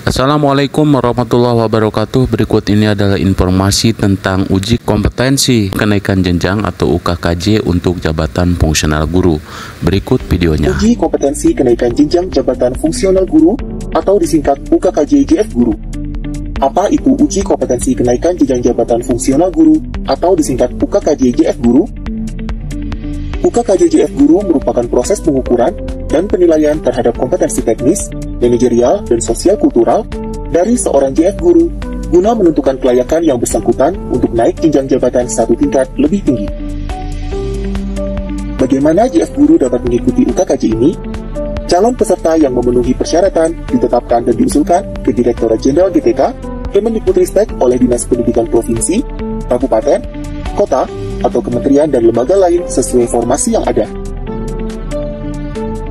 Assalamualaikum warahmatullahi wabarakatuh. Berikut ini adalah informasi tentang uji kompetensi kenaikan jenjang atau UKKJ untuk jabatan fungsional guru. Berikut videonya. Uji kompetensi kenaikan jenjang jabatan fungsional guru atau disingkat UKKJ JF Guru. Apa itu uji kompetensi kenaikan jenjang jabatan fungsional guru atau disingkat UKKJ JF Guru? UKKJ JF Guru merupakan proses pengukuran dan penilaian terhadap kompetensi teknis, manajerial, dan sosial kultural dari seorang JF Guru guna menentukan kelayakan yang bersangkutan untuk naik jenjang jabatan satu tingkat lebih tinggi. Bagaimana JF Guru dapat mengikuti UKKJ ini? Calon peserta yang memenuhi persyaratan ditetapkan dan diusulkan ke Direktorat Jenderal GTK Kemendikbudristek oleh Dinas Pendidikan Provinsi, Kabupaten, Kota, atau kementerian dan lembaga lain sesuai formasi yang ada.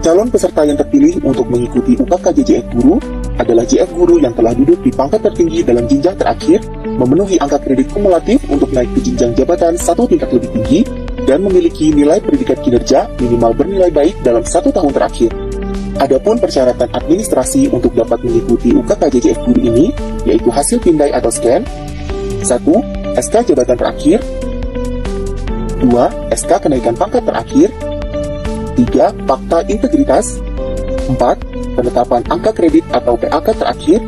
Calon peserta yang terpilih untuk mengikuti UKKJ JF Guru adalah JF Guru yang telah duduk di pangkat tertinggi dalam jenjang terakhir, memenuhi angka kredit kumulatif untuk naik ke jenjang jabatan satu tingkat lebih tinggi, dan memiliki nilai predikat kinerja minimal bernilai baik dalam 1 tahun terakhir. Adapun persyaratan administrasi untuk dapat mengikuti UKKJ JF Guru ini, yaitu hasil pindai atau scan, 1. SK jabatan terakhir, 2. SK kenaikan pangkat terakhir, 3. Fakta integritas, 4. Penetapan angka kredit atau PAK terakhir,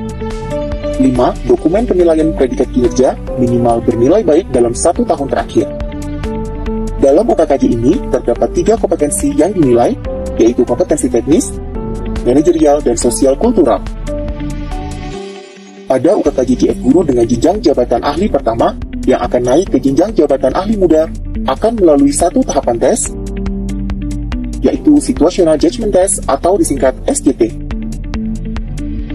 5. Dokumen penilaian predikat kinerja minimal bernilai baik dalam 1 tahun terakhir. Dalam UKKJ ini terdapat 3 kompetensi yang dinilai, yaitu kompetensi teknis, manajerial, dan sosial kultural. Pada UKKJ JF Guru dengan jenjang jabatan ahli pertama yang akan naik ke jenjang jabatan ahli muda akan melalui 1 tahapan tes, yaitu Situational Judgment Test atau disingkat SJT.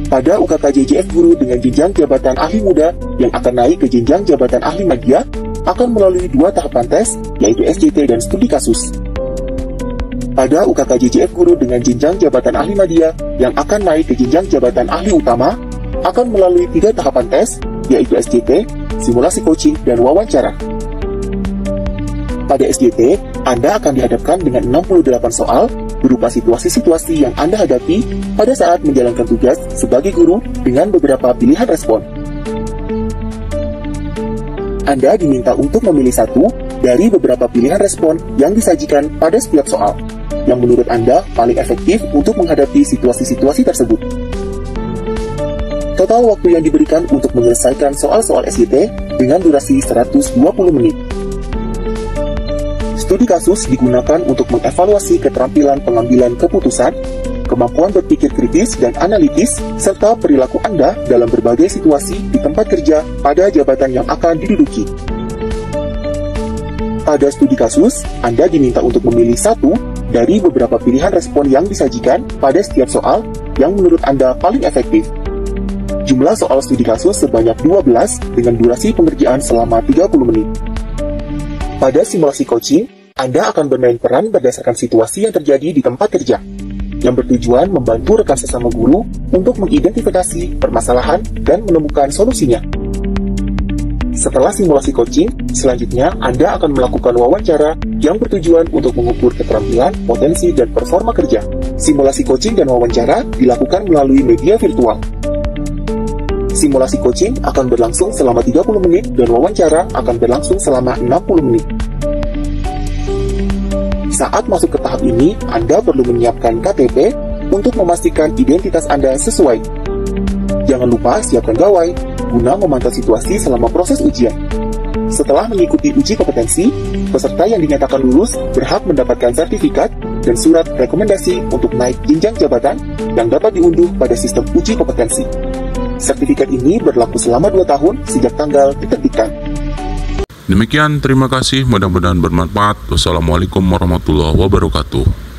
Pada UKKJ JF Guru dengan jenjang jabatan ahli muda yang akan naik ke jenjang jabatan ahli madya akan melalui 2 tahapan tes, yaitu SJT dan studi kasus. Pada UKKJ JF Guru dengan jenjang jabatan ahli madya yang akan naik ke jenjang jabatan ahli utama akan melalui 3 tahapan tes, yaitu SJT, simulasi coaching, dan wawancara. Pada SJT, Anda akan dihadapkan dengan 68 soal berupa situasi-situasi yang Anda hadapi pada saat menjalankan tugas sebagai guru dengan beberapa pilihan respon. Anda diminta untuk memilih satu dari beberapa pilihan respon yang disajikan pada setiap soal, yang menurut Anda paling efektif untuk menghadapi situasi-situasi tersebut. Total waktu yang diberikan untuk menyelesaikan soal-soal SJT dengan durasi 120 menit. Studi kasus digunakan untuk mengevaluasi keterampilan pengambilan keputusan, kemampuan berpikir kritis dan analitis, serta perilaku Anda dalam berbagai situasi di tempat kerja pada jabatan yang akan diduduki. Pada studi kasus, Anda diminta untuk memilih satu dari beberapa pilihan respon yang disajikan pada setiap soal yang menurut Anda paling efektif. Jumlah soal studi kasus sebanyak 12 dengan durasi pengerjaan selama 30 menit. Pada simulasi coaching, Anda akan bermain peran berdasarkan situasi yang terjadi di tempat kerja, yang bertujuan membantu rekan sesama guru untuk mengidentifikasi permasalahan dan menemukan solusinya. Setelah simulasi coaching, selanjutnya Anda akan melakukan wawancara yang bertujuan untuk mengukur keterampilan, potensi, dan performa kerja. Simulasi coaching dan wawancara dilakukan melalui media virtual. Simulasi coaching akan berlangsung selama 30 menit dan wawancara akan berlangsung selama 60 menit. Saat masuk ke tahap ini, Anda perlu menyiapkan KTP untuk memastikan identitas Anda sesuai. Jangan lupa siapkan gawai guna memantau situasi selama proses ujian. Setelah mengikuti uji kompetensi, peserta yang dinyatakan lulus berhak mendapatkan sertifikat dan surat rekomendasi untuk naik jenjang jabatan yang dapat diunduh pada sistem uji kompetensi. Sertifikat ini berlaku selama 2 tahun sejak tanggal diterbitkan. Demikian, terima kasih, mudah-mudahan bermanfaat. Wassalamualaikum warahmatullahi wabarakatuh.